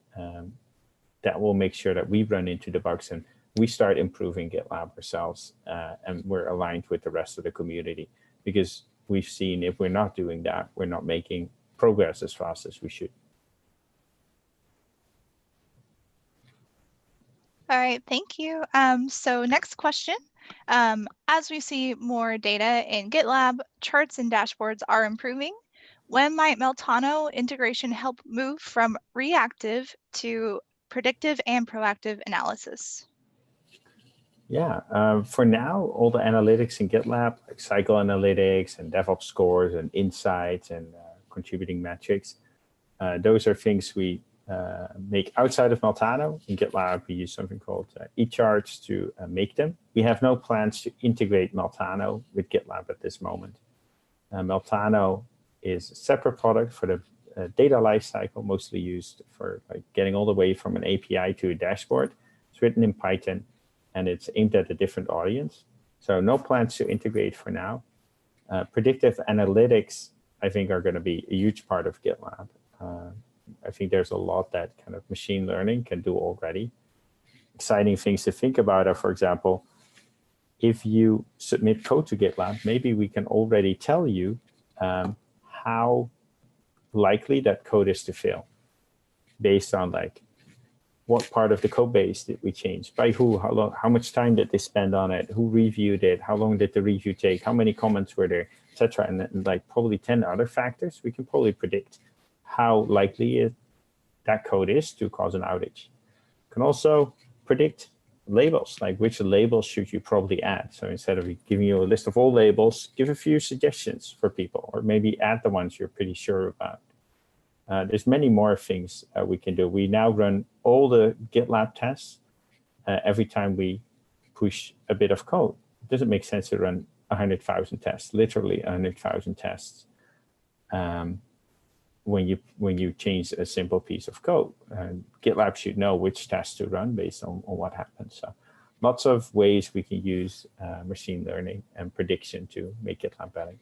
that will make sure that we run into the bugs and we start improving GitLab ourselves. And we're aligned with the rest of the community, because we've seen if we're not doing that, we're not making progress as fast as we should. All right, thank you. So next question. As we see more data in GitLab, charts and dashboards are improving. When might Meltano integration help move from reactive to predictive and proactive analysis? Yeah, for now, all the analytics in GitLab, like cycle analytics and DevOps scores and insights and contributing metrics, those are things we make outside of Meltano. In GitLab, we use something called eCharts to make them. We have no plans to integrate Meltano with GitLab at this moment. Meltano is a separate product for the data lifecycle, mostly used for like getting all the way from an API to a dashboard. It's written in Python, and it's aimed at a different audience. So no plans to integrate for now. Predictive analytics, I think, are going to be a huge part of GitLab. I think there's a lot that kind of machine learning can do already. Exciting things to think about are, for example, if you submit code to GitLab, maybe we can already tell you how likely that code is to fail based on like what part of the code base did we change? By who? How long? How much time did they spend on it? Who reviewed it? How long did the review take? How many comments were there, etc. And like probably 10 other factors, we can probably predict how likely that code is to cause an outage. Can also predict labels, like which labels should you probably add. So instead of giving you a list of all labels, give a few suggestions for people, or maybe add the ones you're pretty sure about. There's many more things we can do. We now run all the GitLab tests every time we push a bit of code. It doesn't make sense to run 100,000 tests, literally 100,000 tests, when you change a simple piece of code. GitLab should know which tests to run based on what happens. So lots of ways we can use machine learning and prediction to make GitLab better.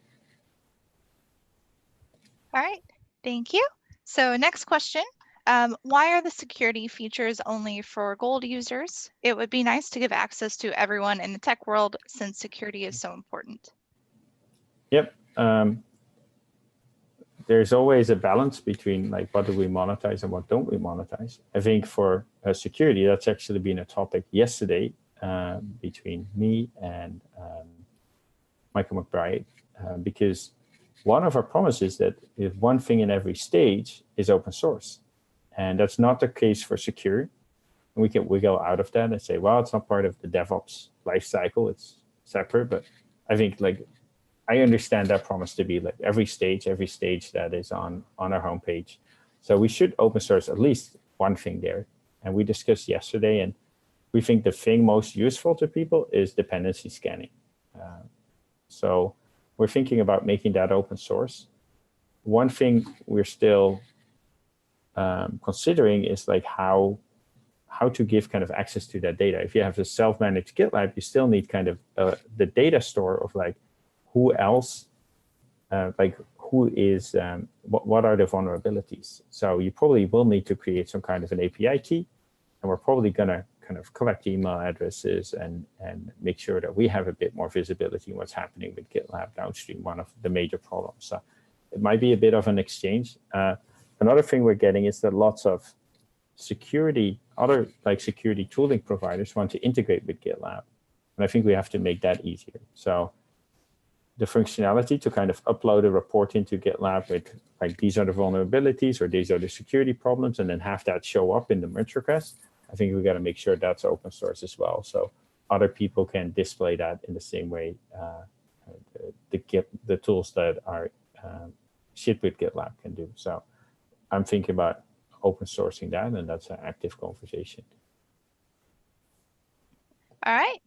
All right, thank you. So next question, why are the security features only for gold users? It would be nice to give access to everyone in the tech world since security is so important. Yep. There's always a balance between like what do we monetize and what don't we monetize. I think for security, that's actually been a topic yesterday between me and Michael McBride, because one of our promises that if one thing in every stage is open source, and that's not the case for secure. And we can wiggle out of that and say, well, it's not part of the DevOps lifecycle, it's separate. But I think like I understand that promise to be like every stage that is on our homepage. So we should open source at least one thing there. And we discussed yesterday, and we think the thing most useful to people is dependency scanning. So we're thinking about making that open source. One thing we're still considering is like how to give kind of access to that data. If you have a self-managed GitLab, you still need kind of the data store of like who else, like who is, what are the vulnerabilities? So you probably will need to create some kind of an API key, and we're probably gonna kind of collect email addresses and make sure that we have a bit more visibility in what's happening with GitLab downstream, one of the major problems. So it might be a bit of an exchange. Another thing we're getting is that lots of security, other like security tooling providers want to integrate with GitLab. And I think we have to make that easier. So the functionality to kind of upload a report into GitLab with like, these are the vulnerabilities or these are the security problems, and then have that show up in the merge request. I think we got to make sure that's open source as well. So other people can display that in the same way the tools that are shipped with GitLab can do. So I'm thinking about open sourcing that, and that's an active conversation. All right,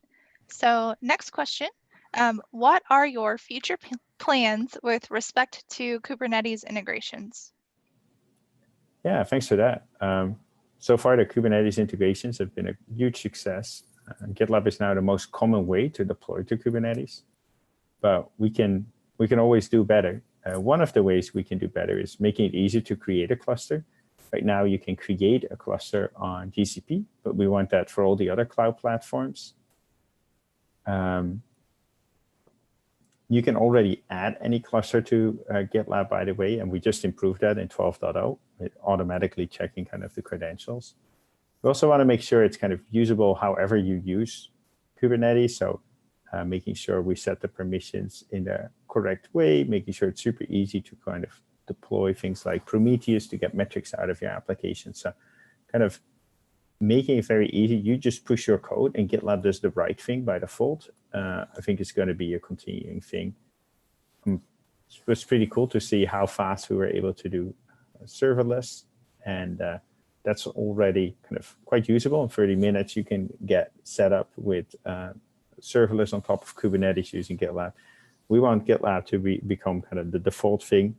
so next question. What are your future plans with respect to Kubernetes integrations? Yeah, thanks for that. So far, the Kubernetes integrations have been a huge success. GitLab is now the most common way to deploy to Kubernetes, but we can always do better. One of the ways we can do better is making it easy to create a cluster. Right now, you can create a cluster on GCP, but we want that for all the other cloud platforms. You can already add any cluster to GitLab, by the way, and we just improved that in 12.0, automatically checking kind of the credentials. We also want to make sure it's kind of usable however you use Kubernetes. So making sure we set the permissions in the correct way, making sure it's super easy to kind of deploy things like Prometheus to get metrics out of your application. So kind of making it very easy. You just push your code and GitLab does the right thing by default. I think it's going to be a continuing thing. It was pretty cool to see how fast we were able to do serverless, and that's already kind of quite usable. In 30 minutes, you can get set up with serverless on top of Kubernetes using GitLab. We want GitLab to become kind of the default thing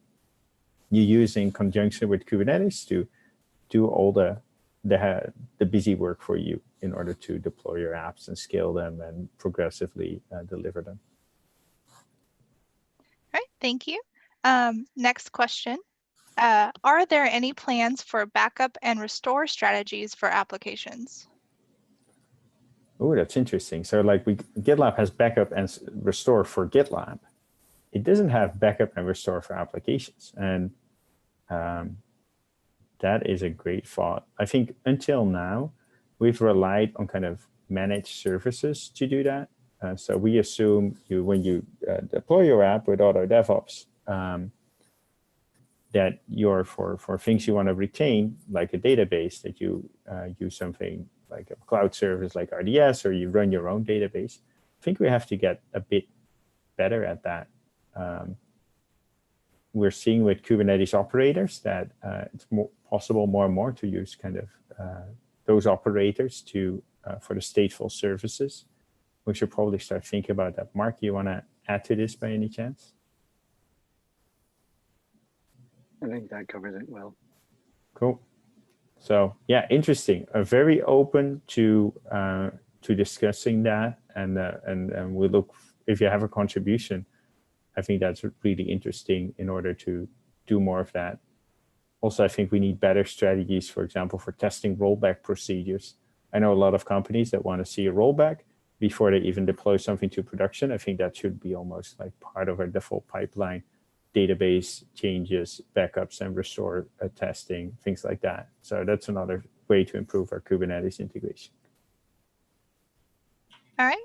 you use in conjunction with Kubernetes to do all the busy work for you in order to deploy your apps and scale them and progressively deliver them. All right, thank you. Next question. Are there any plans for backup and restore strategies for applications? Oh, that's interesting. So like GitLab has backup and restore for GitLab. It doesn't have backup and restore for applications. And That is a great thought. I think until now, we've relied on kind of managed services to do that. So we assume when you deploy your app with Auto DevOps, that you're for things you want to retain, like a database, that you use something like a cloud service like RDS, or you run your own database. I think we have to get a bit better at that. We're seeing with Kubernetes operators that it's possible more and more to use kind of those operators to for the stateful services. We should probably start thinking about that. Mark, you want to add to this by any chance? I think that covers it well. Cool. So yeah, interesting. Very open to discussing that, and we look, if you have a contribution, I think that's really interesting in order to do more of that. Also, I think we need better strategies, for example, for testing rollback procedures. I know a lot of companies that want to see a rollback before they even deploy something to production. I think that should be almost like part of our default pipeline. Database changes, backups, and restore testing, things like that. So that's another way to improve our Kubernetes integration. All right,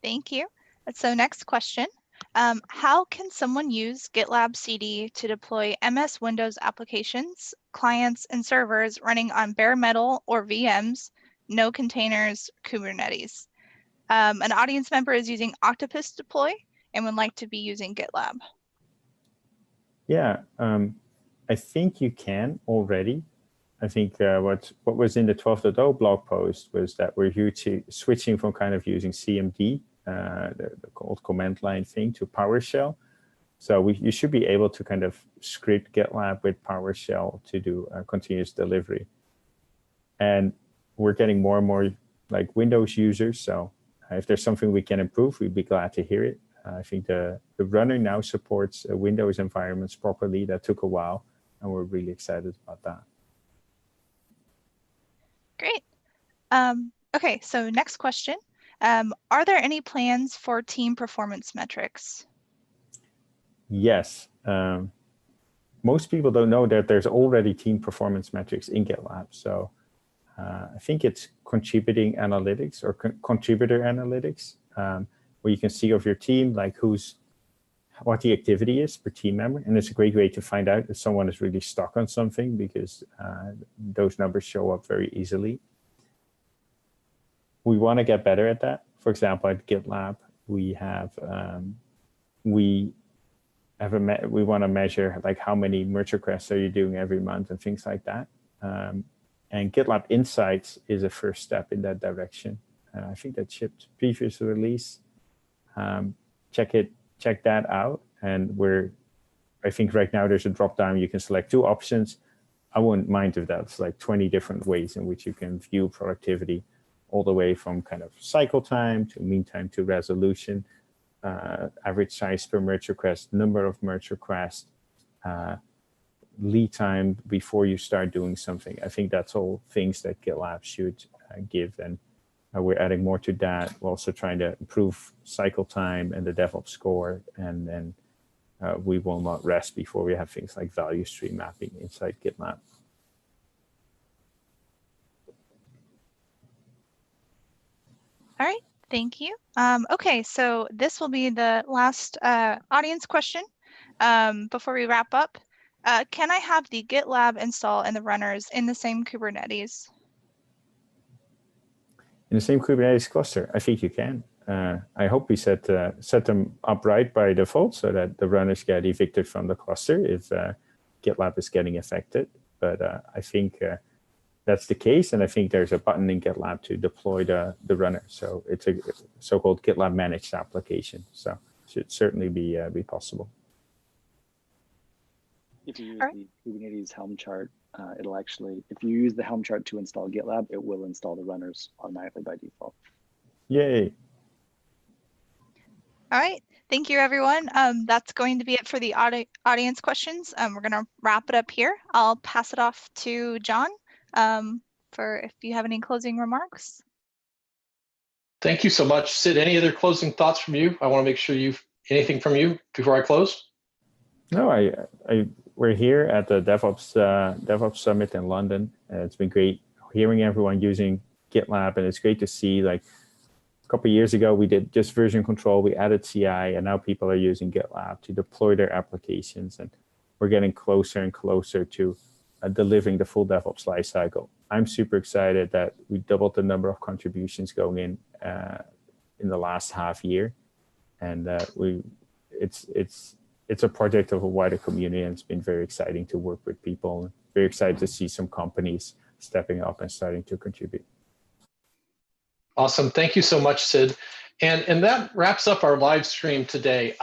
thank you. So next question. How can someone use GitLab CD to deploy MS Windows applications, clients, and servers running on bare metal or VMs, no containers, Kubernetes? An audience member is using Octopus Deploy and would like to be using GitLab. Yeah, I think you can already. I think what was in the 12.0 blog post was that we're switching from kind of using CMD, the old command line thing, to PowerShell. So you should be able to kind of script GitLab with PowerShell to do continuous delivery. And we're getting more and more like Windows users. So if there's something we can improve, we'd be glad to hear it. I think the runner now supports Windows environments properly. That took a while, and we're really excited about that. Great. Okay, so next question. Are there any plans for team performance metrics? Yes. Most people don't know that there's already team performance metrics in GitLab. So I think it's contributing analytics or contributor analytics, where you can see of your team, like what the activity is per team member. And it's a great way to find out if someone is really stuck on something, because those numbers show up very easily. We want to get better at that. For example, at GitLab, we want to measure like how many merge requests are you doing every month and things like that. And GitLab Insights is a first step in that direction. I think that shipped previous release. Check that out. And I think right now there's a drop down. You can select 2 options. I wouldn't mind if that's like 20 different ways in which you can view productivity, all the way from kind of cycle time to mean time to resolution, average size per merge request, number of merge requests, lead time before you start doing something. I think that's all things that GitLab should give, and we're adding more to that. We're also trying to improve cycle time and the DevOps score, and then we will not rest before we have things like value stream mapping inside GitLab. All right, thank you. Okay, so this will be the last audience question before we wrap up. Can I have the GitLab install and the runners in the same Kubernetes? In the same Kubernetes cluster, I think you can. I hope we set them up right by default so that the runners get evicted from the cluster if GitLab is getting affected. But I think that's the case, and I think there's a button in GitLab to deploy the runner. So it's a so-called GitLab managed application. So it should certainly be possible. If you use the Kubernetes Helm chart, it'll actually, if you use the Helm chart to install GitLab, it will install the runners automatically by default. Yay. All right, thank you, everyone. That's going to be it for the audience questions. We're going to wrap it up here. I'll pass it off to John for if you have any closing remarks. Thank you so much. Sid, any other closing thoughts from you? I want to make sure anything from you before I close? No, I we're here at the DevOps Summit in London. It's been great hearing everyone using GitLab, and it's great to see, like, a couple of years ago, we did just version control, we added CI, and now people are using GitLab to deploy their applications, and we're getting closer and closer to delivering the full DevOps lifecycle. I'm super excited that we doubled the number of contributions going in the last half year, and it's a project of a wider community, and it's been very exciting to work with people. Very excited to see some companies stepping up and starting to contribute. Awesome. Thank you so much, Sid. And that wraps up our live stream today.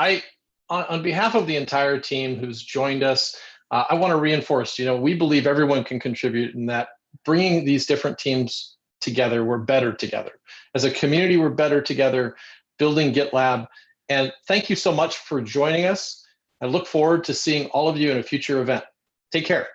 On behalf of the entire team who's joined us, I want to reinforce, we believe everyone can contribute, and that bringing these different teams together, we're better together. As a community, we're better together, building GitLab. And thank you so much for joining us. I look forward to seeing all of you in a future event. Take care.